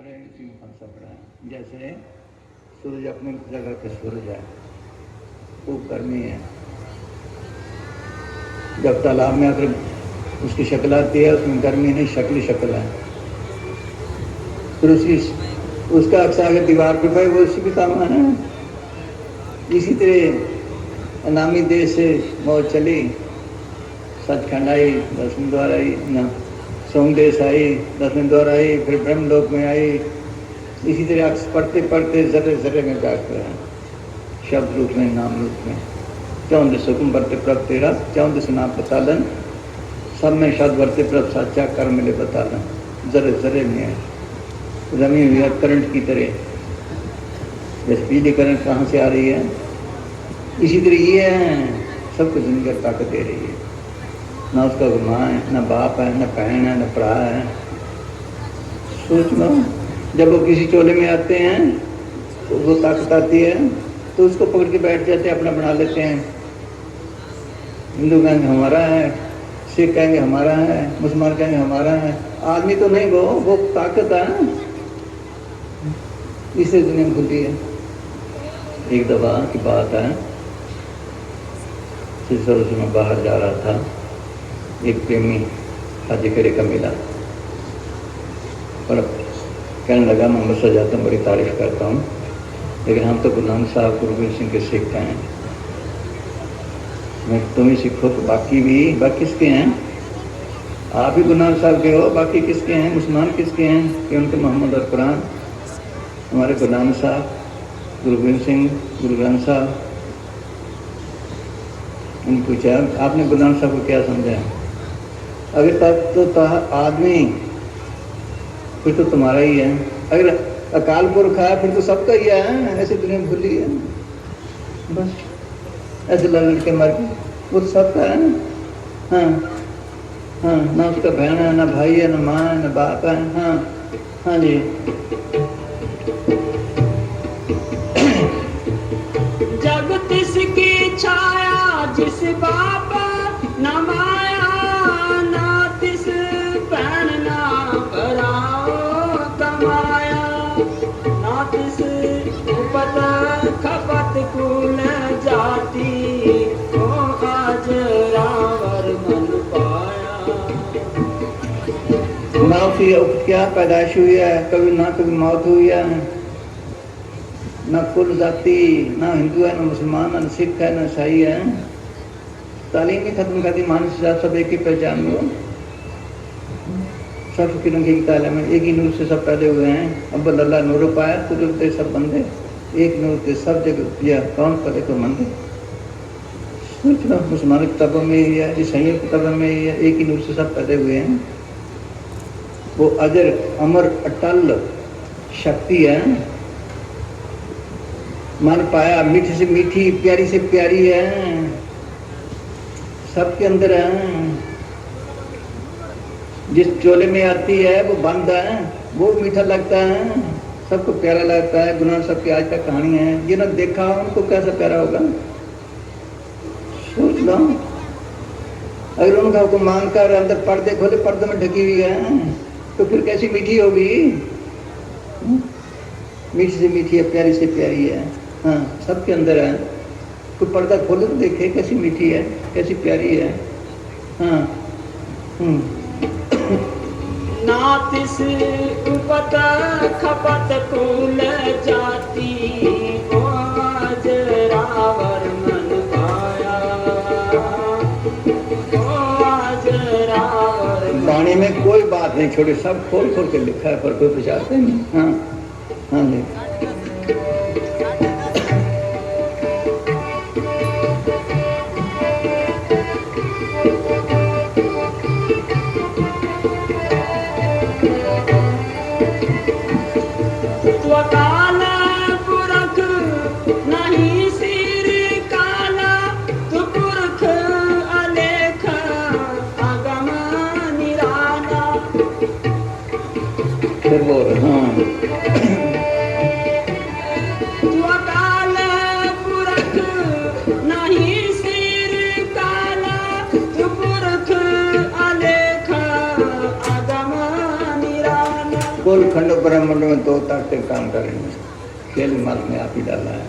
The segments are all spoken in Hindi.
प्रेम इसी में फंसा पड़ा है। जैसे सूरज अपनी जगह पे सूरज है, वो गर्मी है, जब तालाब में आकर उसकी शक्ल आती है उसमें गर्मी नहीं, शक्ल शक्ल है। फिर उसका अक्स आगे दीवार पे भाई वो उसी भी काम है ना। इसी तरह अनामी देश से मौज चली, सचखंड आई, 10वें द्वार आई ना, सोमदेश आई, 10वें द्वार आई, फिर ब्रह्मलोक में आई। इसी तरह अक्स पढ़ते पढ़ते जर्रे जर्रे में बैठ कर है, शब्द रूप में, नाम रूप में। 14 हुक्म बरते प्रभ तेरा, 14 नाम बतालन, सब में शब्द बरते प्रभ साचा कर मिले बतालन। जर्रे जर्रे में है, जमी हुई है करंट की तरह। जैसे बिजली करंट कहाँ से आ रही है, इसी तरह ये है, सबको जिंदगी ताकत दे रही है। ना उसका माँ है, ना बाप है, ना बहन है, ना भरा है। सोच लो, जब वो किसी चोले में आते हैं तो वो ताकत आती है तो उसको पकड़ के बैठ जाते हैं, अपना बना लेते हैं। हिंदू कहेंगे हमारा है, सिख कहेंगे हमारा है, मुसलमान कहेंगे हमारा है। आदमी तो नहीं, वो ताकत है, इसे दुनिया खुलती है। एक दफा की बात है, सिरसर से मैं बाहर जा रहा था, एक प्रेमी हाजी करे का मिला, और कहने लगा मैं अमृतसर जाता हूँ, बड़ी तारीफ करता हूँ, लेकिन हम तो गुरु नानक साहब गुरु गोबिंद सिंह के सिख हैं। मैं तुम ही सिखो तो बाकी किसके हैं? आप ही गुरु नानक साहब के हो, बाकी किसके हैं? मुसलमान किसके हैं? कि उनके मोहम्मद और कुरान। हमारे गुरु नानक साहब, गुरु गोबिंद सिंह, गुरु ग्रंथ साहब। उन्हें पूछा आपने गुरु नानक साहब को क्या समझा? अगर तब तो आदमी फिर तो तुम्हारा ही है, अगर अकाल पुरख है फिर तो सबका ही है। ऐसे दुनिया भूली है, बस ऐसे लड़ के मर गए, वो तो सबका है। हाँ हाँ, ना उसका बहन है, ना भाई है, ना माँ है, ना बाप है। हाँ हाँ जी। जग तिसकी छाया जिस बाबा न माया, ना तिस बहन ना भराओ कमाया, ना तिस उपत खपत कुल जाती, ओ आज रावर मन पाया। ना उसकी क्या पैदाइश हुई है, कभी ना कभी मौत हुई है, ना कुल जाति, ना हिंदू है, ना मुसलमान, ना सिख है, ना ईसाई है। तालीम ही खत्म कर दी, मानस सब एक ही पहचान लो। सब किरण की तालीम में एक ही नूर से सब पैदा हुए हैं। अब अल्लाह नूर पाया कुदरत सब बंदे, एक नूर के सब जगह या कौन पदे को मंदे। सोच लो, मुसलमान किताबों में ही है, ईसाइयों किताबों में ही है, एक ही नूर से सब पैदा हुए हैं। वो अजर अमर अटल शक्ति है। मन पाया मीठी से मीठी, प्यारी से प्यारी है, सबके अंदर है। जिस चोले में आती है वो बंद है, वो मीठा लगता है, सबको प्यारा लगता है। गुरु सबकी आज तक कहानी है, जिन्होंने देखा उनको कैसा प्यारा होगा। सोच लो, अगर उनका को मानकर अंदर पर्दे खोले, पर्दे में ढकी हुई है, तो फिर कैसी मीठी होगी? मीठी से मीठी है, प्यारी से प्यारी है। हाँ, सबके अंदर है। कोई पर्दा खोले तो देखे कैसी मीठी है, कैसी प्यारी है। हाँ ना तिस उपत खपत कुल जाती, ओ आज रावर मन पाया, ओ आज रावर। वाणी में कोई बात नहीं छोड़ी, सब खोल खोल के लिखा है, पर कोई विचारते नहीं। हाँ हाँ जी। फिर बोल हाँ, अकाल पुरख नहीं सिर काला, तू पुरख अलेख अगम निराला। कुल खंडों ब्रह्मांड में 2 ताकतें काम कर रही हैं। खेल मार्ग में आप ही डाला है।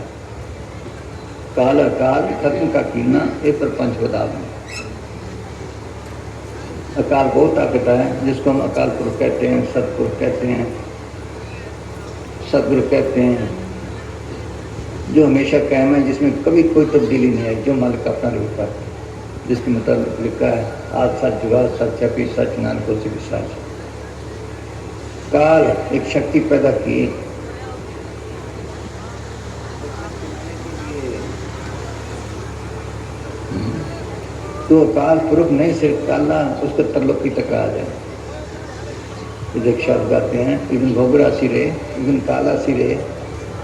काल अकाल खत्म का कीना ये प्रपंच बता दें। अकाल वो ताकत है जिसको हम अकाल पुरुष कहते हैं, सतपुरुष कहते हैं, सदगुरु कहते हैं, जो हमेशा कायम है, जिसमें कभी कोई तब्दीली नहीं है, जो मालिक अपना रूप है, जिसके मतलब लिखा है आज सच जुगा सच छपी सच नानक को सिर्फ सच। काल एक शक्ति पैदा की, तो काल पुरुष नहीं सिर्फ काला उसको तरलोकी तक आ जाए। एक शब्द गाते हैं इवन भोगरा सिरे इवन काला सिरे,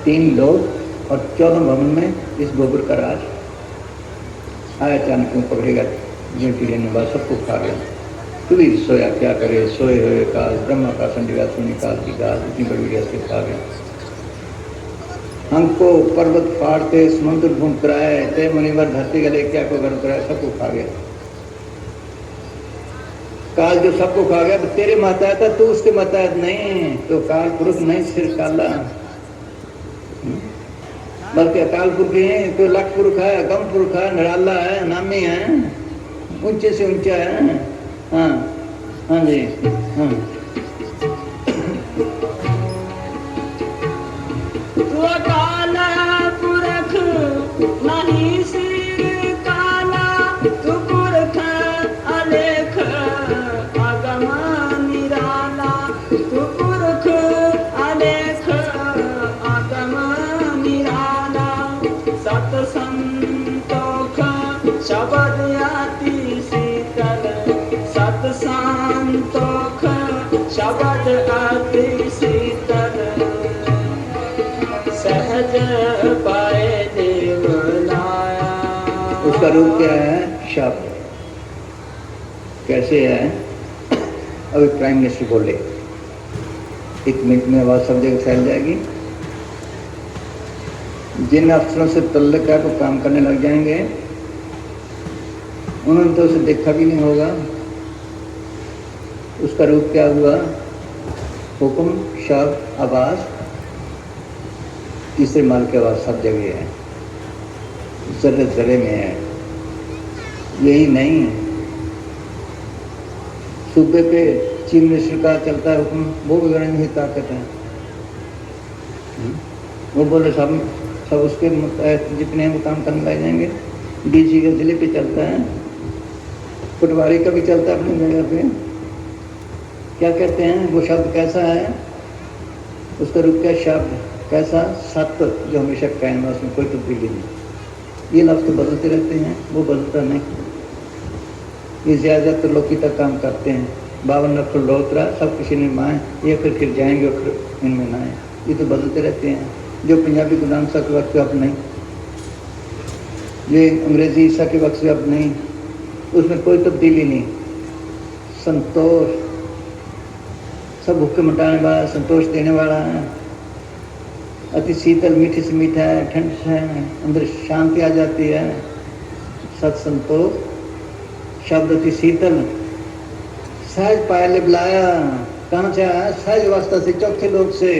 3 लोग और 14 भवन में इस गोबर का राज आया। अचानक क्यों पकड़ेगा जो कीड़े ने बस सबको खा गया। तू भी सोया क्या करे, सोए हुए काल ब्रह्मा का संडिगा सुनी काल की गाल इतनी बड़ी हस्ती खा गया। हमको पर्वत फाड़ते समुद्र घूम कराए, तय मुनिवर धरती गले क्या को गर्म कराए, सबको खा गया। काल जो सबको खा गया, तेरे माताहत था, तू उसके माताहत नहीं। तो काल पुरुष नहीं सिर काला, बल्कि अकाल पुरुष है, तो लख पुरुष है, गम पुरुष है, निराला है, नामी है, ऊंचे से ऊंचा है। हाँ हाँ जी हाँ। तू काला पुरख नहीं सिर काला, तू पुरख अलेख अगम निराला, तू पुरख अलेख अगम निराला। सत संतोख शब्द अति शीतल, सत संतोख शब्द अति शीतल, सहज पाए देव लाया। उसका रूप क्या है? शब्द। कैसे है? अभी प्राइम मिनिस्टर बोले 1 मिनट में आवाज सब जगह फैल जाएगी। जिन अफसरों से तल्लक है वो काम करने लग जाएंगे, उन्होंने तो उसे देखा भी नहीं होगा। उसका रूप क्या हुआ? हुक्म, शब्द, आवाज, तीसरे माल की आवाज सब जगह है, जर्रे जर्रे में है। यही नहीं, सूबे पे चीफ मिनिस्टर का चलता है हुक्म, वो भी गणन हुई ताकत है। वो बोले सब उसके जितने हैं वो काम करने लग जाएंगे। डीसी का जिले पे चलता है, पटवारी का भी चलता है अपनी जगह पे। क्या कहते हैं? वो शब्द कैसा है? उसका रूप क्या? शब्द कैसा? सत्य, जो हमेशा कायम है, उसमें कोई तब्दीली नहीं। ये लफ्ज़ तो बदलते रहते हैं, वो बदलता नहीं। ये ज़्यादातर लोग तक काम करते हैं। 52 अक्षर लोतरा सब किसी ने माए, ये फिर जाएंगे और इनमें ना आए। ये तो बदलते रहते हैं। जो पंजाबी गुलाम सा के वक्त अब नहीं, ये अंग्रेजी ईसा के वक्त से अब नहीं, उसमें कोई तब्दीली नहीं। संतोष, सब भूखे मिटाने वाला, संतोष देने वाला है। अति शीतल, मीठी से मीठा है, ठंड से है, अंदर शांति आ जाती है। सत संतोष शब्द अति शीतल, सहज पायल बुलाया। कहाँ से आया? सहज अवस्था से, चौथे लोग से।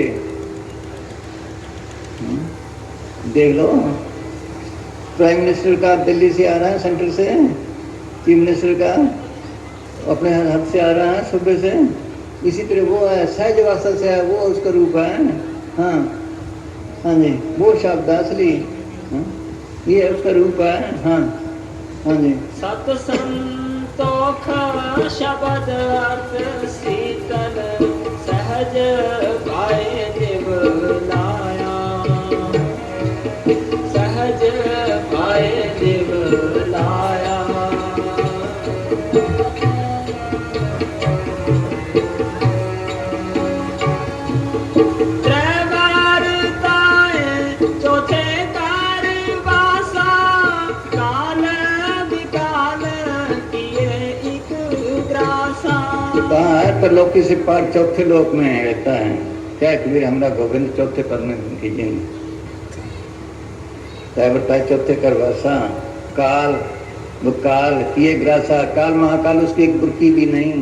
देख लो, प्राइम मिनिस्टर का दिल्ली से आ रहा है, सेंटर से। चीफ मिनिस्टर का अपने हद से आ रहा है, सूबे से। इसी तरह वो है, सहज अवस्था से है, वो उसका रूप है। हाँ हाँ जी, वो शब्द असली, हाँ? ये उसका रूप है। हाँ हाँ जी। सत संतोख शब्द अर्थ शीतल, सहज पाए देव लाया, सहज पाए देव लाया। पर लोकी से पार चौथे लोक में रहता है। क्या कि हमारा गोविंद चौथे पद में खींचेंगे। बताए चौथे करवासा काल, वो काल किए ग्रासा, काल महाकाल उसकी एक बुरकी भी नहीं,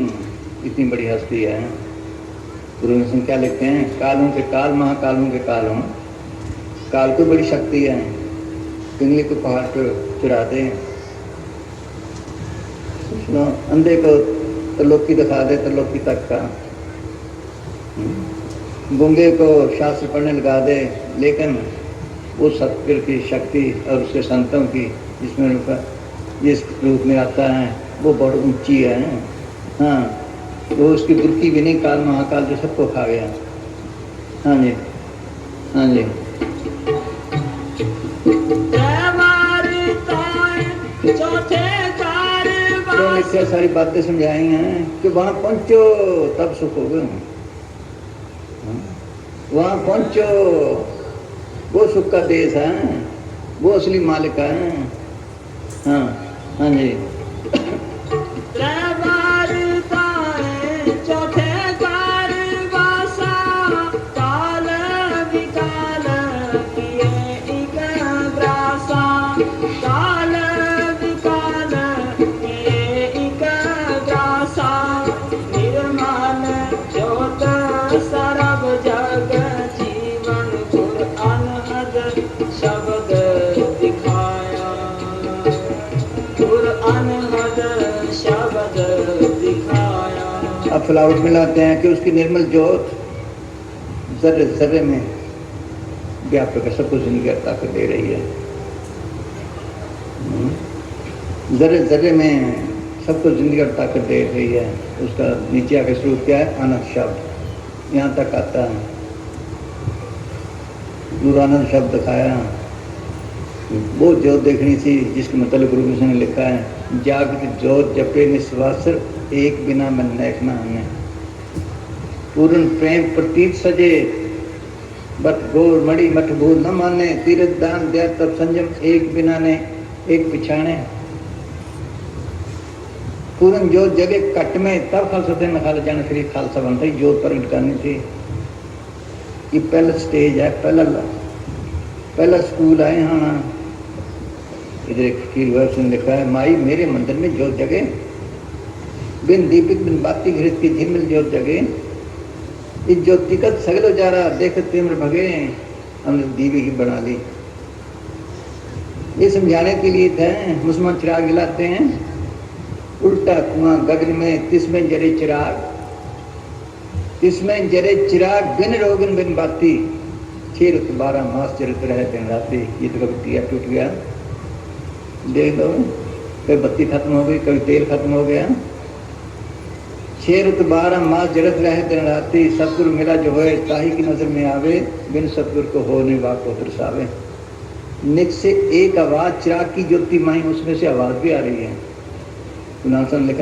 इतनी बड़ी हस्ती है। गुरु गोविंद क्या लिखते हैं, कालों के काल महाकालों के काल हों। काल को बड़ी शक्ति है, पिंगली को पहाड़ पर चढ़ाते हैं, अंधे को त्रिलोकी दिखा दे, त्रिलोकी तक का, गूंगे को शास्त्र पढ़ने लगा दे, लेकिन वो सतगुरु की शक्ति और उसके संतों की जिसमें जिस रूप में आता है वो बहुत ऊंची है। हाँ, वो उसकी बुरकी भी नहीं, काल महाकाल जो सबको खा गया। हाँ जी, हाँ जी। तो इतनी सारी बातें समझाई हैं कि वहां पहुंचो तब सुख होगा। वहां पहुंचो, वो सुख का देश है, वो असली मालिक है। हाँ, हाँ जी। अब फ्लावर मिलाते हैं कि उसकी निर्मल ज्योत जर्रे जर्रे में व्यापक है, सबको जिंदगी ताकत दे रही है। जर्रे जर्रे में सबको जिंदगी ताकत दे रही है। उसका नीचे आके स्वरूप क्या है, आनंद शब्द यहाँ तक आता है। नूरानंद शब्द दिखाया, वो ज्योत देखनी थी जिसके मतलब गुरु कृष्ण ने लिखा है, जागृत ज्योत जपे निस्वासर एक बिना मन देखना हमें, पूर्ण प्रेम प्रतीत सजे बट गोर मड़ी मठ भूल न माने, तीर्थ दान दया तब संयम एक बिना ने एक पिछाने, पूर्ण ज्योत जगे कट में तब खालसा थे न खाल जाने, फिर खालसा बनता ही ज्योत प्रगट करनी थी। ये पहला स्टेज है, पहला स्कूल है यहाँ। इधर एक फकीर हुआ, उसने लिखा है, माई मेरे मंदिर में ज्योत जगे, बिन दीपिक बिन बाती घृत की झिलमिल ज्योत जगे, इस ज्योति का सगलो जा रहा देख तिम्र भगे, हमने दीवी की बना ली। ये समझाने के लिए थे, मुसलमान चिराग जलाते हैं, उल्टा कुआं गगन में तिसमें जरे चिराग, तिसमें जरे चिराग बिन रोगन बिन बाती, 6 रुत 12 मास जरत रहे दिन राती। ये तो कभी दिया टूट गया, देख लो, कभी बत्ती खत्म हो गई, कभी तेल खत्म हो गया। 6 रुत 12 मास जरत रहे दिन राती, सतगुरु मिला जो होए ताही की नजर में आवे, बिन सतगुरु को हो नहीं वाक को तरसावे। निक से एक आवाज चिराग की ज्योति माई, उसमें से आवाज भी आ रही है। लिख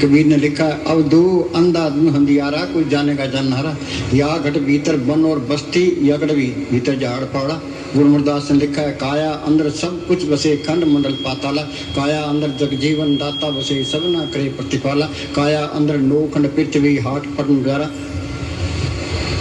कबीर ने लिखा, अब दो अंधा हंदियारा कोई जानेगा जानहारा, या घट भीतर बन और बस्ती, या घट भीतर झाड़ पाड़ा। गुरु अमरदास ने लिखा है, काया अंदर सब कुछ बसे खंड मंडल पाताला, काया अंदर जग जीवन दाता बसे सब ना करे प्रतिपाला, काया अंदर नो खंड पृथ्वी हाट पटन द्वारा,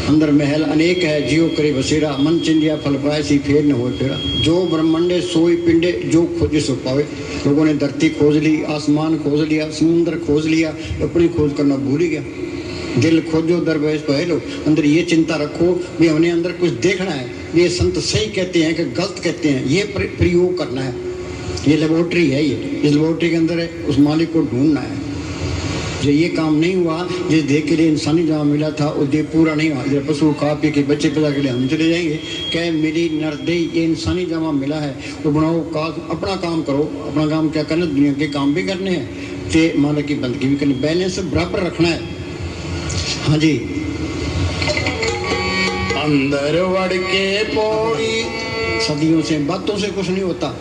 अंदर महल अनेक है जियो करे बसेरा, मन चिंदिया फल पाए सी फेर न हो फेरा, जो ब्रह्मंडे सोई पिंडे जो खोजे सो पावे। लोगों ने धरती खोज ली, आसमान खोज लिया, समुद्र खोज लिया, अपनी खोज करना भूल ही गया। दिल खोजो दरवेश पहलो, अंदर ये चिंता रखो भी हमने अंदर कुछ देखना है, ये संत सही कहते हैं कि गलत कहते हैं, ये प्रयोग करना है। ये लेबोरेटरी है, ये इस लेबोरेटरी के अंदर है, उस मालिक को ढूंढना है। जो ये काम नहीं हुआ, जिस देह के लिए इंसानी जहाँ मिला था वो देह पूरा नहीं हुआ, जब पशु खा पी के बच्चे पैदा के लिए हम चले जाएंगे, कह मेरी नरदेह ये इंसानी जहाँ मिला है वो बनाओ, अपना काम करो। अपना काम क्या करना, दुनिया के काम भी करने हैं, ते मालिक की बंदगी भी करनी, बैलेंस बराबर रखना है। हाँ जी। अंदर वड़ के पौड़ी, सदियों से बातों से कुछ नहीं होता।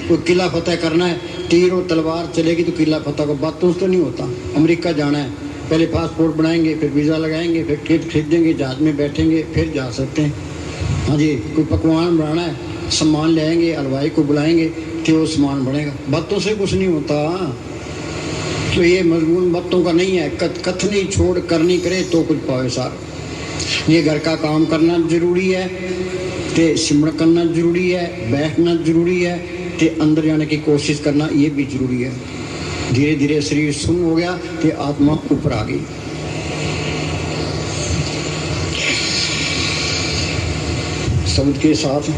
कोई किला फतेह करना है, तीर और तलवार चलेगी तो किला फतेह को बातों से तो नहीं होता। अमेरिका जाना है, पहले पासपोर्ट बनाएंगे, फिर वीज़ा लगाएंगे, फिर टिकट खरीदेंगे, जहाज में बैठेंगे, फिर जा सकते हैं। हाँ जी। कोई पकवान बनाना है, सामान ले आएंगे, हलवाई को बुलाएंगे तो वो सामान बनेगा। बातों से कुछ नहीं होता। तो ये मजमून बातों का नहीं है, कथनी छोड़ करनी करे तो कुछ पावे सार। ये घर का काम करना जरूरी है, ते सिमरण करना जरूरी है, बैठना जरूरी है, ते अंदर जाने की कोशिश करना ये भी जरूरी है। धीरे धीरे शरीर सुन्न हो गया तो आत्मा ऊपर आ गई। शब्द के साथ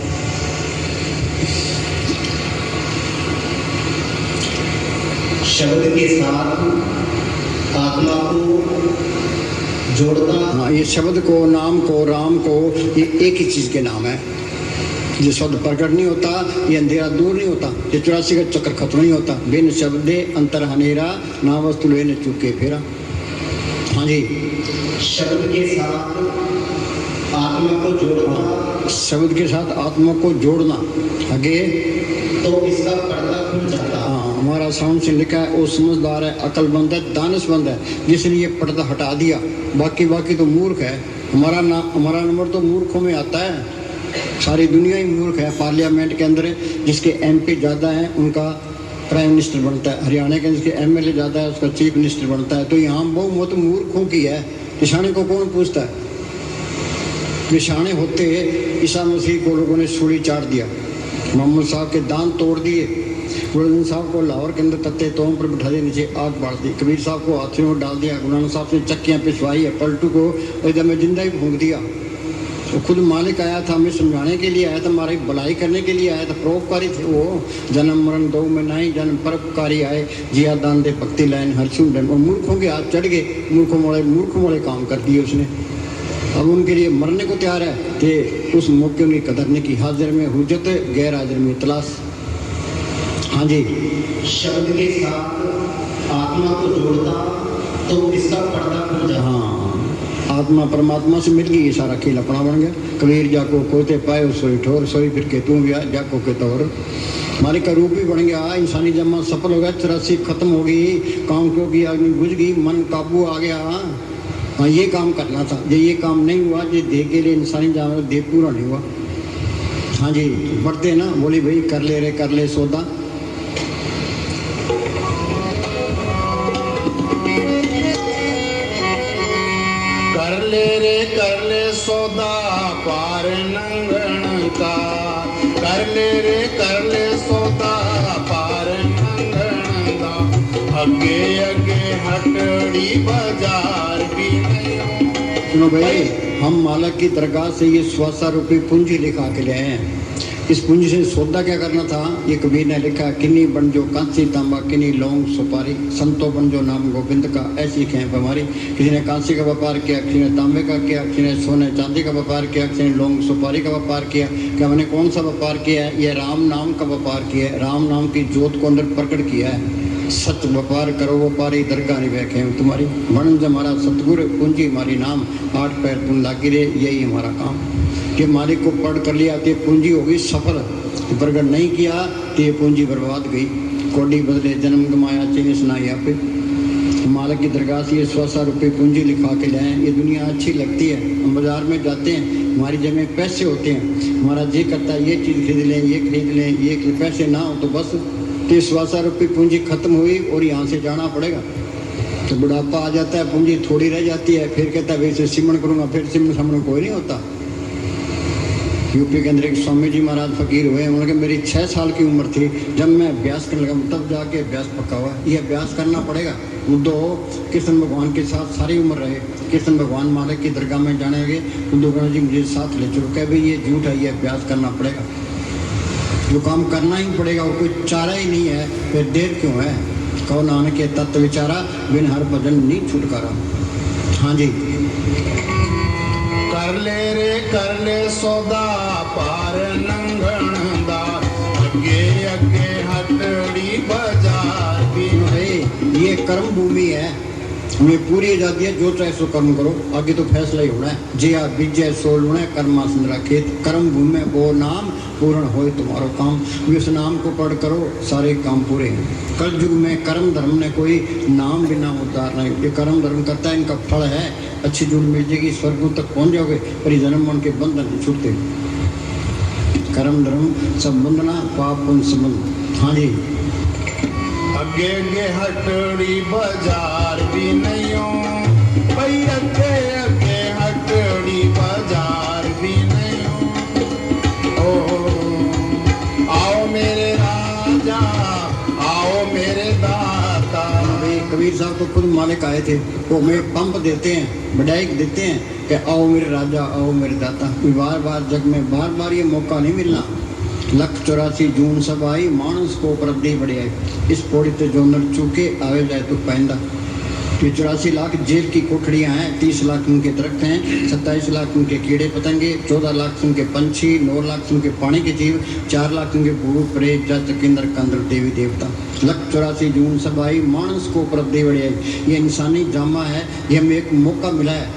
आत्मा को जोड़ता। हाँ, ये शब्द को, नाम को, राम को, ये एक ही चीज के नाम है। ये शब्द प्रकट नहीं होता, ये अंधेरा दूर नहीं होता, ये 84 का चक्कर खत्म नहीं होता। बिन शब्दे अंतर हनेरा, ना वस्तु लेने चुके फेरा। हाँ जी, शब्द के साथ आत्मा को जोड़ना, शब्द के साथ आत्मा को जोड़ना, आगे तो इसका पर्दा खुल जाता। हाँ, हमारा साउंड से लिखा है, वो समझदार है, अक्लमंद है, दानिशमंद है, जिसने ये पर्दा हटा दिया। बाकी तो मूर्ख है। हमारा नंबर तो मूर्खों में आता है। सारी दुनिया ही मूर्ख है। पार्लियामेंट के अंदर जिसके एमपी ज़्यादा हैं उनका प्राइम मिनिस्टर बनता है, हरियाणा के जिसके एमएलए ज़्यादा है उसका चीफ मिनिस्टर बनता है। तो यहाँ बहुमत मूर्खों की है। निशाने को कौन पूछता है? निशाने होते ईसा मसीह को लोगों ने सूली चाट दिया, मोहम्मद साहब के दांत तोड़ दिए, गुरु साहब को लाहौर के अंदर तत्ते तोम पर बिठा दिए, नीचे आग बाढ़ दी, कबीर साहब को हाथियों में डाल दिया, गुरु नानक साहब से चक्कियाँ पिछवाई है, पलटू को एकदम में जिंदा ही फूंक दिया। तो खुद मालिक आया था, हमें समझाने के लिए आया था, हमारी भलाई करने के लिए आया था। परोपकारी थे वो। जन्म मरण दो में नहीं, जन्म परोपकारी आए, जिया दान दे भक्ति लाइन हर सुन। और मूर्खों के हाथ चढ़ गए, मूर्खों वाले काम कर दिए उसने। अब उनके लिए मरने को तैयार है कि उस मौके उनकी कदर नहीं की। हाजिर में हुज्जत, गैर हाजिर में तलाश। हाँ जी, शब्द के साथ आत्मा को जोड़ता तो इसका पर्दा खुल जाता। हाँ, आत्मा परमात्मा से मिल गई, सारा खेल अपना बन गया। कबीर जाको कोते पाए सोई ठोर, सोई फिर के तू भी आ जाको के तौर। हमारे का रूप भी बन गया, इंसानी जन्म सफल हो गया, 84 खत्म हो गई, काम क्यों की आदमी बुझ गई, मन काबू आ गया। हाँ, ये काम करना था। ये काम नहीं हुआ, ये देह के लिए इंसानी जानवर देह पूरा नहीं हुआ। हाँ जी, बढ़ते ना, बोली भाई कर ले सौदा। कर ले सौदा पार नंगण का, कर ले सौदा पार नंगण का, अगे हटड़ी बाजार भी नहीं। सुनो भाई, हम मालिक की दरगाह से ये 100 रुपये पूंजी लिखा के ले आए हैं। इस पूंजी से सौदा क्या करना था? ये कबीर ने लिखा, किन्नी बन जो कांसी तांबा, किन्नी लौंग सुपारी, संतो बन जो नाम गोविंद का, ऐसी खेप हमारी। किसी ने कांसी का व्यापार किया, किसी ने तांबे का किया, किसी ने सोने चांदी का व्यापार किया, किसी ने लौंग सुपारी का व्यापार किया। क्या मैंने कौन सा व्यापार किया है? ये राम नाम का व्यापार किया है। राम नाम की जोत को अंदर प्रकट किया है। सच व्यापार करो व्यापारी, दरगाह नहीं बैठे तुम्हारी। वणज हमारा सतगुर, पूंजी हमारी नाम, 8 पैर तुम लागी रे, यही हमारा काम। कि मालिक को पढ़ कर लिया तो पूंजी होगी सफल, प्रकट नहीं किया तो ये पूंजी बर्बाद गई। कोडी बदले जन्म गमाया, चेने सुनाई आप। मालिक की दरगाह से ये 100 रुपये पूंजी लिखा के लाए। ये दुनिया अच्छी लगती है। हम बाजार में जाते हैं, हमारी जेब में पैसे होते हैं, हमारा जी करता है ये चीज़ खरीद लें, ये खरीद लें, ये पैसे ना हो तो बस। तो 100 रुपये पूंजी खत्म हुई और यहाँ से जाना पड़ेगा। तो बुढ़ापा आ जाता है, पूंजी थोड़ी रह जाती है, फिर कहता है वैसे सिमरण करूँगा, फिर सिमरण कोई नहीं होता। यूपी के अंदर एक स्वामी जी महाराज फकीर हुए। उन्होंने मेरी 6 साल की उम्र थी जब मैं अभ्यास करने लगा, तब जाके अभ्यास पक्का हुआ। ये अभ्यास करना पड़ेगा। उद्धव कृष्ण भगवान के साथ सारी उम्र रहे। कृष्ण भगवान मालिक की दरगाह में जाने लगे, उद्धव गणेश जी मुझे साथ ले चलो। कह भाई ये झूठ है, ये अभ्यास करना पड़ेगा, जो काम करना ही पड़ेगा, वो कोई चारा ही नहीं है, फिर देर क्यों है? कहो नानक के तत्व विचारा, बिन हर भजन नहीं छुटकारा। हाँ जी, कर ले सौदा पार नंगण दा, अगे हटड़ी बाजार भी नहीं। ये कर्म भूमि है, हमें पूरी आजादी है, जो चाहे सो कर्म करो, आगे तो फैसला ही होना है। जिया बीजे सो लुणे, कर्मासन खेत, कर्म भूमि में वो नाम पूर्ण होए तुम्हारो काम। उस नाम को पढ़ करो, सारे काम पूरे हैं। कल युग में कर्म धर्म ने कोई नाम बिना उद्धार नहीं। ये कर्म धर्म करता है, इनका फल है, अच्छी जुड़ मिल जाएगी, स्वर्गों तक पहुंच जाओगे, पर ये जन्म मन के बंधन नहीं छूटते। कर्म धर्म सब बंधना, पाप पुण्य संबंध। हाँ जी, अगे हटड़ी बाजार भी नहीं हो भाई, अगे हटड़ी बाजार भी नहीं हो। आओ मेरे राजा, आओ मेरे दाता। कबीर साहब तो खुद मालिक आए थे, वो हमें पंप देते हैं, बधाई देते हैं कि आओ मेरे राजा, आओ मेरे दाता। बार बार जग में बार बार ये मौका नहीं मिलना। 184 जून सब आई, मानस को उपलब्धि बढ़े आई। इस पौड़ी ते जो नर चूके आवे जाए तो पैंदा। ये 84 लाख जेल की कोठड़ियाँ हैं, 30 लाख उनके दरख्त हैं, 27 लाख उनके कीड़े पतंगे, 14 लाख उनके पंछी, 9 लाख उनके पानी के जीव, 4 लाख उनके भूत प्रेत जत किन्नर कंदर देवी देवता। 184 जून सब आई, मानस को उपलब्धि बढ़े आई। ये इंसानी जामा है, ये हमें एक मौका मिला है,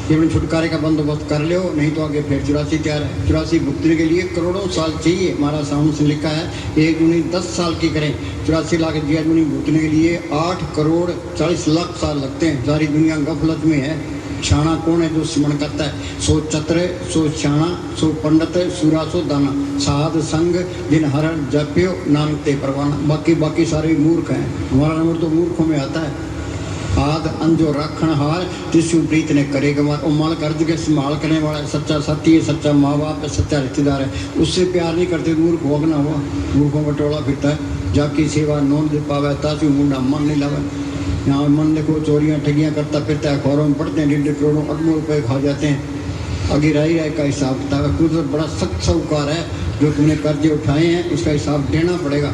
ये अपने छुटकारे का बंदोबस्त कर लो, नहीं तो आगे फिर 84 तैयार है। 84 भुगतने के लिए करोड़ों साल चाहिए। हमारा साउंड से लिखा है 1 दूनी 10 साल की करें, 84 लाख जिया दूनी भुगतने के लिए 8 करोड़ 40 लाख साल लगते हैं। सारी दुनिया गफलत में है। छाना कौन है जो सिमरण करता है? 100 चत्र, 100 छाना, 100 पंडित, सूरा 100 दाना, साध संग जिन हर जप्यो नानक ते परवाना। बाकी सारे मूर्ख हैं। हमारा नंबर तो मूर्खों में आता है। आद अंजो राखण हार जिसु प्रीत ने करेगा मार। और माल कर्ज के संभाल करने वाला सच्चा साथी है, सच्चा माँ बाप है, सच्चा रिश्तेदार है। उससे प्यार नहीं करते मूर्ख होगा ना हुआ। मूर्खों का टोला फिरता है। जाकी सेवा नोन दे पावे तासु मुंडा मन नहीं लावे। यहाँ मन देखो चोरियाँ ठगियाँ करता फिरता है, अखबारों में पढ़ते हैं 1.5 करोड़ अरबों रुपये खा जाते हैं। आगे राही राय का हिसाब किताब है। कुछ बड़ा सख्त साहूकार है, जो तुमने कर्जे उठाए हैं उसका हिसाब देना पड़ेगा।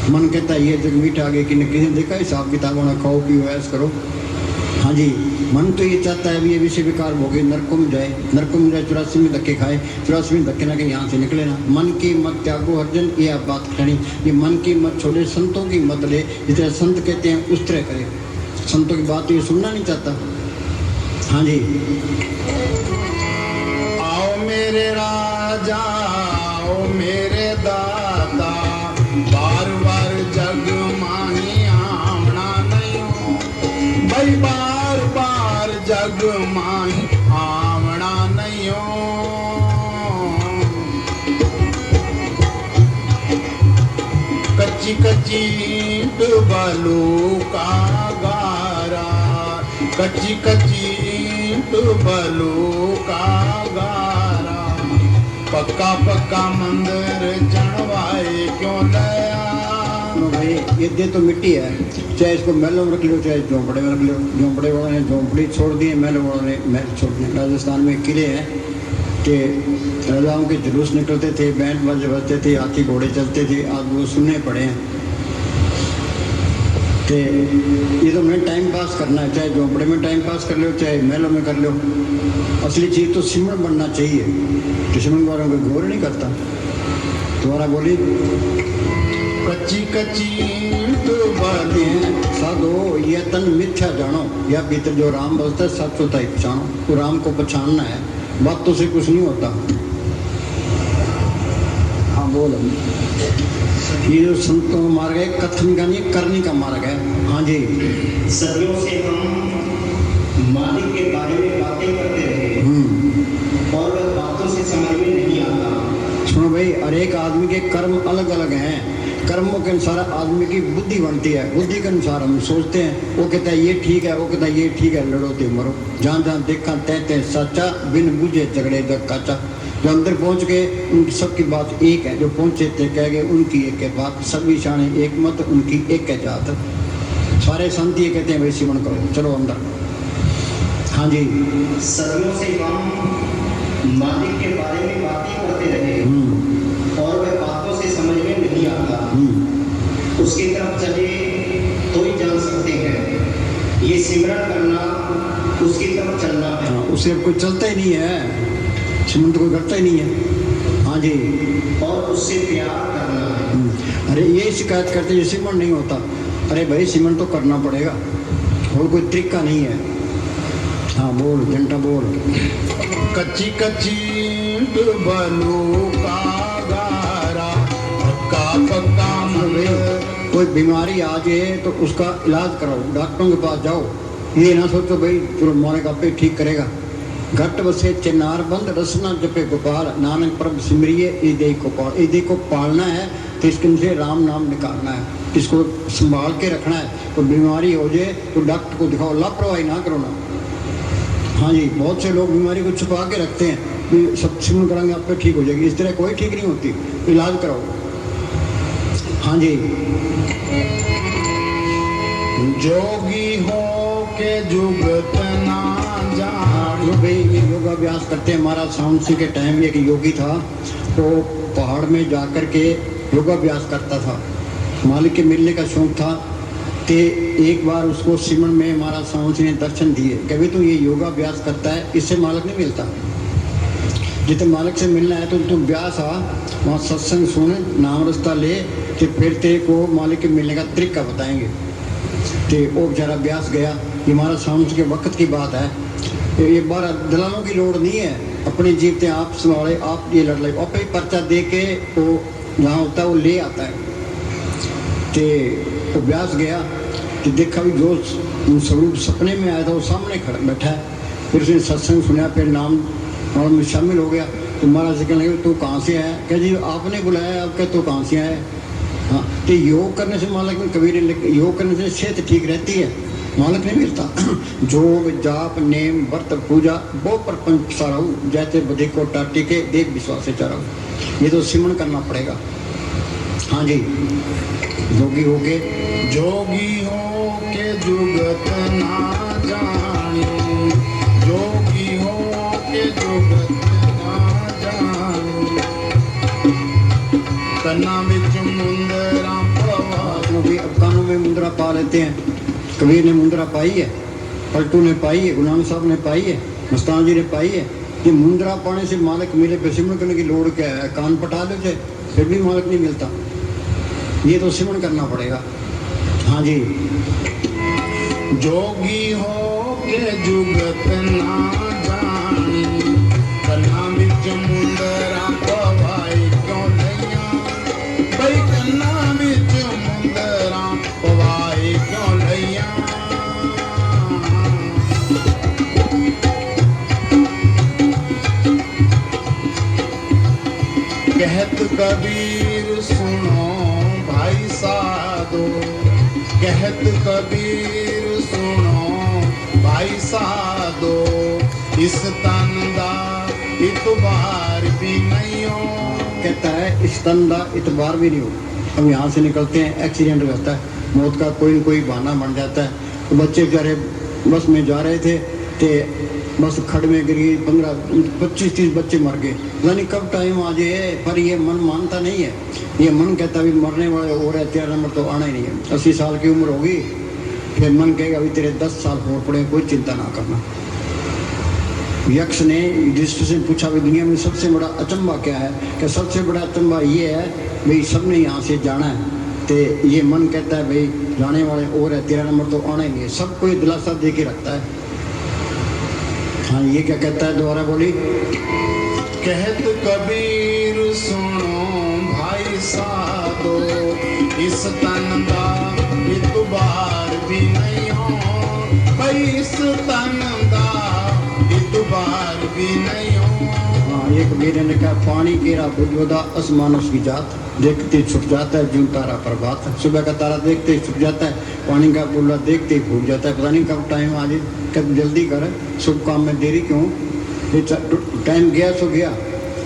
मन कहता है ये जग मीठा आगे कि किसी ने देखा हिसाब किताब होना, खाओ पियो ऐस करो। हाँ जी, मन तो ये चाहता है अभी ये विषय विकार हो गए, नरकों में जाए, 84 में धक्के खाए, 84 में धक्के ना के यहाँ से निकले ना। मन की मत त्यागो अर्जुन, ये आप बात करनी। ये मन की मत छोड़े, संतों की मत ले। जिस तरह संत कहते हैं उस तरह करे। संतों की बात तो ये सुनना नहीं चाहता। हाँ जी, आओ मेरे राजा, आओ मेरे दाता, बार बार जग माही आमना नहीं हो भाई, बार बार जग माही आमना नहीं हो। कच्ची कच्ची ईंट बालू का गारा, कच्ची कच्ची ईंट बालू का गारा, पक्का पक्का मंदिर चढ़वाए क्यों लया। भाई ये दे तो मिट्टी है, चाहे इसको महलों में रख लो चाहे झोंपड़े में रख लो। झोंपड़े वालों ने झोंपड़ी छोड़ दी, महल वालों ने महल छोड़ दिए। राजस्थान में किले हैं कि राजाओं के जुलूस निकलते थे, बैंड बाजे बजते थे, हाथी घोड़े चलते थे, आज वो सुनने पड़े हैं। तो ये तो हमें टाइम पास करना है, चाहे झोंपड़े में टाइम पास कर लो चाहे महलों में कर लो। असली चीज़ तो सिमरन बनना चाहिए। तो सिमरन वालों को गौर नहीं करता। दोबारा बोली, कच्ची कच्ची ईंट बालू हैं साधो ये तन मिथ्या जानो, या भीतर जो राम बसता है सच होता है पहचानो। तो राम को पहचानना है, बातों से कुछ नहीं होता। हाँ बोल, ये जो संतों का मार्ग है कथन का नहीं करने का मार्ग है। हाँ जी, सदियों से हम मालिक के बारे में बातें करते रहे और वह बातों से समझ में नहीं आता। सुनो भाई, हर एक आदमी के कर्म अलग अलग हैं। कर्मों के अनुसार आदमी की बुद्धि बनती है, बुद्धि के अनुसार हम सोचते हैं। वो कहता है ये ठीक है, वो कहता है ये ठीक है, लड़ोते मरो। जहाँ जहाँ देखा तहते सच्चा, बिन बुझे झगड़े द काचा। जो अंदर पहुँच गए उनकी सबकी बात एक है, जो पहुँचे थे कह गए उनकी एक है बात। सभी शाने एक मत, उनकी एक है जात। सारे संत ये कहते हैं भाई सिमरन करो, चलो अंदर। हाँ जी, सदियों से हम मालिक के बारे में बातें करते रहे और वह बातों से समझ में नहीं आता। उसकी तरफ चले तो ही जान सकते हैं। ये सिमरन करना उसकी तरफ चलना है। उससे कोई चलता ही नहीं है, सिमरन तो कोई करता ही नहीं है। हाँ जी, और उससे प्यार करना है। अरे ये शिकायत करते ये सिमरन नहीं होता। अरे भाई सिमरन तो करना पड़ेगा, और कोई तरीका नहीं है। हाँ बोल घंटा बोल। कच्ची कच्ची ईंट बालू का गारा, पक्का पक्का मंदिर। कोई बीमारी आ जाए तो उसका इलाज कराओ, डॉक्टरों के पास जाओ। ये ना सोचो भाई चलो मोरे का पे ठीक करेगा। घट बसे चिनार बंद, रसना जपे गोपाल, नानक प्रभ सिमरिए ये देह को पाल। ये देह को पालना है तो इसके से राम नाम निकालना है, इसको संभाल के रखना है। तो बीमारी हो जाए तो डॉक्टर को दिखाओ, लापरवाही ना करो ना। हाँ जी, बहुत से लोग बीमारी को छुपा के रखते हैं कि सब सिमरन करेंगे आप पे ठीक हो जाएगी। इस तरह कोई ठीक नहीं होती, इलाज कराओ। हाँ जी, जोगी हो के जुगत ना जान। जो भाई ये योगाभ्यास करते हैं, महाराज साउंड सिंह के टाइम एक योगी था, तो पहाड़ में जाकर के योगाभ्यास करता था। मालिक के मिलने का शौक था। तो एक बार उसको सिमन में महाराज साउंड सिंह ने दर्शन दिए, कभी तो ये योगाभ्यास करता है, इससे मालिक नहीं मिलता। जितने मालिक से मिलना है तो तू ब्यास आ, वहाँ सत्संग सुन, नाम रास्ता ले, तो फिर तेरे को मालिक के मिलने का तरीका बताएंगे। तो वो बेचारा ब्यास गया। ये महाराज साउंड सिंह के वक्त की बात है। तो ये बार दलालों की लोड़ नहीं है, अपनी जीवते आप संभाले, आप ये लड़ ले, आप ही पर्चा दे के वो जहाँ होता है वो ले आता है। तो ब्यास गया तो देखा भी जो स्वरूप सपने में आया था वो सामने खड़ा बैठा है। फिर उसने सत्संग सुना, फिर नाम में शामिल हो गया। तो महाराज से कहने लगे तू कहाँ से आया? कह जी आपने बुलाया, आप कह तो कहाँ से आया? हाँ, तो योग करने से मालिक में कबीर योग करने से सेहत ठीक रहती है, मालिक नहीं मिलता। जोग जाप नेम व्रत पूजा वो प्रपंच सारा जैसे बधे को टाटी के देख विश्वास से चारा, ये तो सिमरन करना पड़ेगा। हाँ जी, जोगी हो के जुगत ना जानी, जोगी हो के जुगत ना जानी। कन्ना बिच मुंदरा पवा, भी अब कानों में मुंदरा पा लेते हैं। कबीर ने मुंदरा पाई है, पलटू ने पाई है, गुलाम साहब ने पाई है, मस्तान जी ने पाई है। ये मुंदरा पाने से मालिक मिले पे सिमरन करने की लोड़ क्या है? कान पटा लो चाहे, फिर भी मालिक नहीं मिलता। ये तो सिमरन करना पड़ेगा। हाँ जी, जोगी हो के जुगत ना जानी, कन्ना बिच मुंदरा पवाई क्यों लैया, भाई कन्ना बिच मुंदरा पवाई क्यों लैया। कहत कबीर सुनो भाई साधो, कहत कबीर सुनो भाई साधो, इस तन दा इतबार भी नहीं हो। कहता है इस तन का इतबार भी नहीं हो। हम यहाँ से निकलते हैं, एक्सीडेंट हो जाता है, मौत का कोई न कोई बहाना बन जाता है। तो बच्चे बेचारे बस में जा रहे थे, तो बस खड़ में गिर गई, 15-25-30 बच्चे मर गए। यानी कब टाइम आ जाए, पर ये मन मानता नहीं है। ये मन कहता भी मरने वाले हो रहे, 13 नंबर तो आना ही नहीं है। 80 साल की उम्र होगी, फिर मन कहेगा अभी तेरे 10 साल हो पड़े, कोई चिंता ना करना। यक्ष ने युधिष्ठिर से पूछा भी दुनिया में सबसे बड़ा अचंबा क्या है? कि सबसे बड़ा अचंबा ये है भाई सबने यहाँ से जाना है। तो ये मन कहता है भाई जाने वाले और है, 13 नंबर तो आना ही नहीं है। सबको ये दिलासा दे के रखता है। हाँ, ये क्या कहता है? दोबारा बोली। कहत कबीर सुनो भाई साधो, इस तन दा इतबार भी नहीं हो, भाई इस तन दा इतबार भी नहीं हो। हाँ, एक मेरे ने कहा पानी केरा बुझोदा आसमान उसकी जात, देखते छुट जाता है जूं तारा प्रभात। सुबह का तारा देखते ही छुट जाता है, पानी का बुल्ला देखते ही फूट जाता है। पता नहीं कब टाइम आ जाए, कब जल्दी कर, शुभ काम में देरी क्यों? ये टाइम गया सो गया,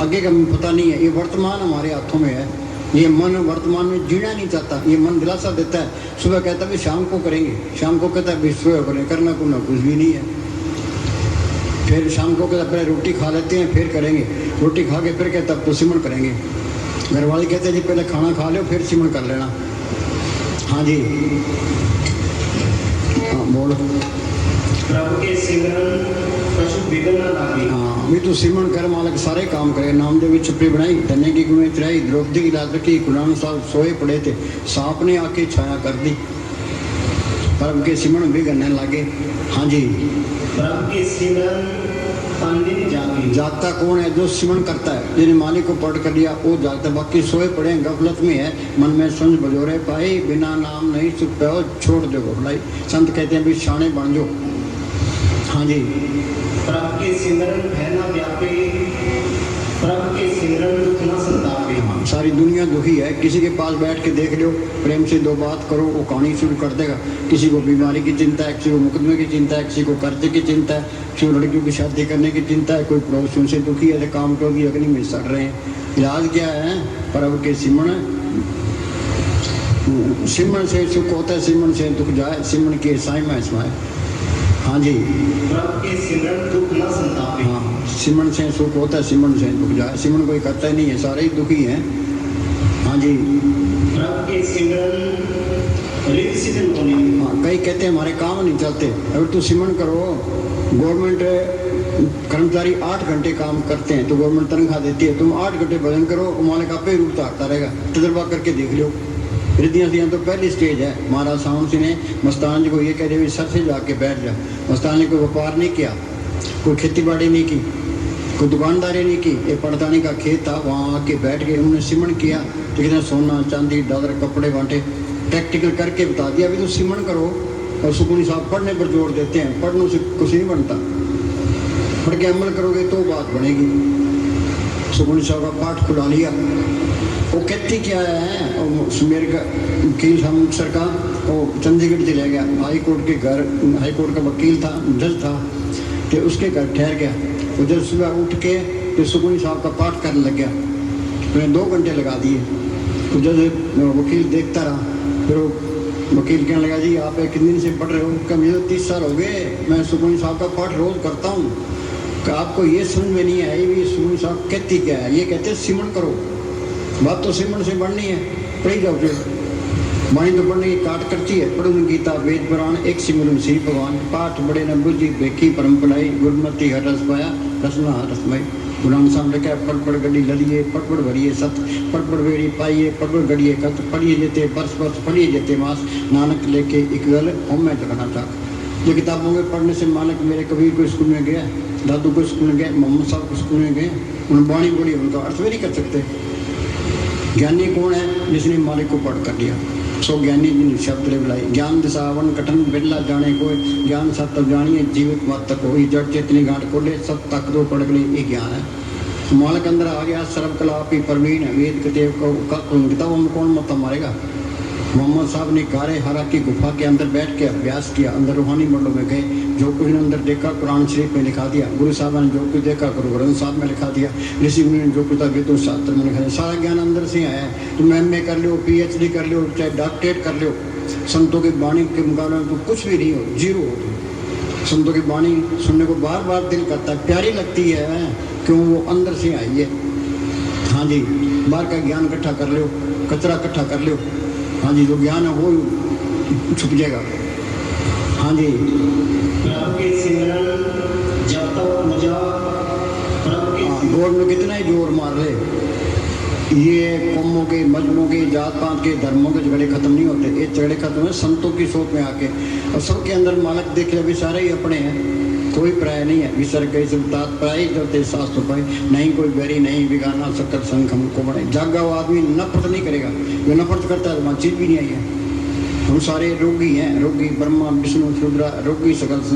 आगे का पता नहीं है। ये वर्तमान हमारे हाथों में है। ये मन वर्तमान में जीना नहीं चाहता। ये मन दिलासा देता है, सुबह कहता है शाम को करेंगे, शाम को कहता है सुबह करें, करना को ना कुछ भी नहीं है। फिर शाम को कहता पहले रोटी खा लेते हैं फिर करेंगे, रोटी खा के फिर कहता अब तो सिमरन करेंगे। घर वाले कहते हैं जी पहले खाना खा लो फिर सिमरन कर लेना। हाँ जी, हाँ बोलो। प्रभु के सिमरन कछु बिगड़ न लागे। हाँ, भी तू सिमरन कर, मालिक सारे काम करे। नामदेव की छुपड़ी बनाई, धन्य की गुणे चढ़ाई, द्रौपदी की लाज रखी, गुलाम साहब सोए पड़े थे, सांप ने आके छाया कर दी। प्रभु के सिमरन भी करने लगे। हाँ जी, प्रभु के सिमरन पंडित जागे। जागता कौन है? जो सिमरन करता है, जिन्हें मालिक को पढ़ कर लिया वो जागता। बाकी सोए पड़े हैं, गफलत में है, मन में संज बजोरे पाई, बिना नाम नहीं सुख पाओ, छोड़ दो घबराई। संत कहते हैं भी शाने बन जाओ। हाँ जी, प्रभु के सिमरन फैला व्यापे, प्रभु के सिमरन दुख न संतापे। हाँ, सारी दुनिया दुखी है। किसी के पास बैठ के देख लो, प्रेम से 2 बात करो, वो कहानी शुरू कर देगा। किसी को बीमारी की चिंता है, किसी को मुकदमे की चिंता है, किसी को कर्जे की चिंता है, किसी को लड़कियों की शादी करने की चिंता है, कोई पड़ोसियों से दुखी है, काम तो की अग्नि में सड़ रहे हैं। इलाज क्या है? प्रभु के सिमरन सिमरन से सुख होता है, सिमरन से दुख जाए, सिमरन के साई में समाए। हाँ जी, प्रभु के सिमरन दुख न संतापे। हाँ, सिमरन से सुख होता है, सिमरन से दुख जाए। सिमरन कोई करता ही नहीं है, सारे ही दुखी हैं। हाँ जी, प्रभु के सिमरन रिद्धि सिद्धि होने। हाँ, कई कहते हैं हमारे काम नहीं चलते। अगर तू सिमरन करो, गवर्नमेंट कर्मचारी 8 घंटे काम करते हैं तो गवर्नमेंट तनख्वाह देती है, तुम 8 घंटे भजन करो, मालिक आपे रूप तारता रहेगा। तजर्बा करके देख लो। रिद्धियाँ सिद्धियाँ तो पहली स्टेज है। महाराज सावन सिंह ने मस्तान जी को ये कह दिया सर से जाके बैठ जा। मस्तान ने कोई व्यापार नहीं किया, कोई खेती बाड़ी नहीं की, कोई दुकानदारी नहीं की। एक पड़तानी का खेत था, वहाँ आके बैठ गए। उन्होंने सिमरन किया तो कितना सोना चांदी दादर कपड़े बांटे, प्रैक्टिकल करके बता दिया अभी तो सिमरन करो। और सुकूनी साहब पढ़ने पर जोर देते हैं, पढ़ने से कुछ नहीं बनता, पढ़ के अमल करोगे तो बात बनेगी। सुकूनी साहब का पाठ खुला लिया। वो कहती क्या है, मेरे का वकील था मुक्तसर का, वो चंडीगढ़ चला गया। हाई कोर्ट के घर, हाई कोर्ट का वकील था, जज था, तो उसके घर ठहर गया। वो जज सुबह उठ के तो सुकूनी साहब का पाठ करने लग गया। मैंने 2 घंटे लगा दिए। तो जज वकील देखता रहा। फिर वो वकील कहने लगा जी आप कितने दिन से पढ़ रहे हो? कम ये 30 साल हो गए, मैं सुकूनी साहब का पाठ रोज करता हूँ। आपको ये समझ में नहीं आई भी सुकूनी साहब कहती क्या है? ये कहते सिमरन करो। बात तो सिमरन से बढ़नी है, पढ़ी जाओ। फिर वाणी तो पढ़ने की काट करती है। पढ़ो गीता वेद पुराण, एक सिमरन श्री भगवान। पाठ बड़े न बुद्धि देखी परम पढ़ाई, गुरमति हर रस पाया रसना रसमय। गुरु साहब लिखा है पढ़ पढ़ गड़ी लड़िए, पढ़ पढ़ भरिए सत, पढ़ पढ़ बेड़ी पाइए, पढ़ पढ़ गड़िए कत। पढ़िए जेते बरस बरस पढ़िए जेते मास, नानक लेके एक गल हम मैं जगना चाक। ये किताबों में पढ़ने से मालिक मेरे कबीर को स्कूल में गया, दादू को स्कूल में गए, मोहम्मद साहब को स्कूल में गए। उन्हें बाणी बोली, उनका अर्थ भी नहीं कर सकते। ज्ञानी कौन है? जिसने मालिक को पढ़ कर लिया। सो ज्ञानी जिन शब्द रे बुलाई, ज्ञान दिशावन कठन बिरला जाने कोई। ज्ञान सब तब जानिए जीवित मत तक हो, जड़ चेतनी गांठ खोले सब तक दो पढ़ गए। ये ज्ञान है। मालिक अंदर आ गया, सर्व कला आपी परवीन, वेद कतेव किताबों में कौन मत मारेगा? मोहम्मद साहब ने कारे हरा की गुफा के अंदर बैठ के अभ्यास किया। अंदर रूहानी मंडलों में गए, जो कुछ ने अंदर देखा कुरान शरीफ में लिखा दिया। गुरु साहब ने जो कुछ देखा गुरु ग्रंथ साहब में लिखा दिया। ऋषि मुनि ने जो कुछ था वेदों शास्त्र में लिखा दिया। सारा ज्ञान अंदर से आया है। तुम MA कर लो, PhD कर लो, चाहे डॉक्टरेट कर लो, संतों की वाणी के मुकाबले में तो कुछ भी नहीं हो, जीरो हो तुम। संतों की वाणी सुनने को बार बार दिल करता है, प्यारी लगती है, क्यों? वो अंदर से आई है। हाँ जी, बाहर का ज्ञान इकट्ठा कर लो, कचरा इकट्ठा कर लो। हाँ जी, जो ज्ञान है वो छुप जाएगा। हाँ जी, प्रभु के सिमरन जब तक पूजा, प्रभु के जोर में कितना ही जोर मार ले, ये कौमों के, मजहबों के, जात पात के, धर्मों के झगड़े खत्म नहीं होते। ये झगड़े खत्म है संतों की सोच में आके। और सबके अंदर मालिक देखे अभी सारे ही अपने हैं, कोई प्राय नहीं है। विसर गई सुल्तात प्राय जब शास्त्र पाए, नहीं कोई बैरी नहीं बिगाना शक्कर संग हमको बने। जागा वो आदमी नफरत नहीं करेगा, जो नफरत करता है वहाँ चीज भी नहीं आई है। हम सारे रोगी हैं, रोगी ब्रह्मा विष्णु रुद्रा, रोगी सकल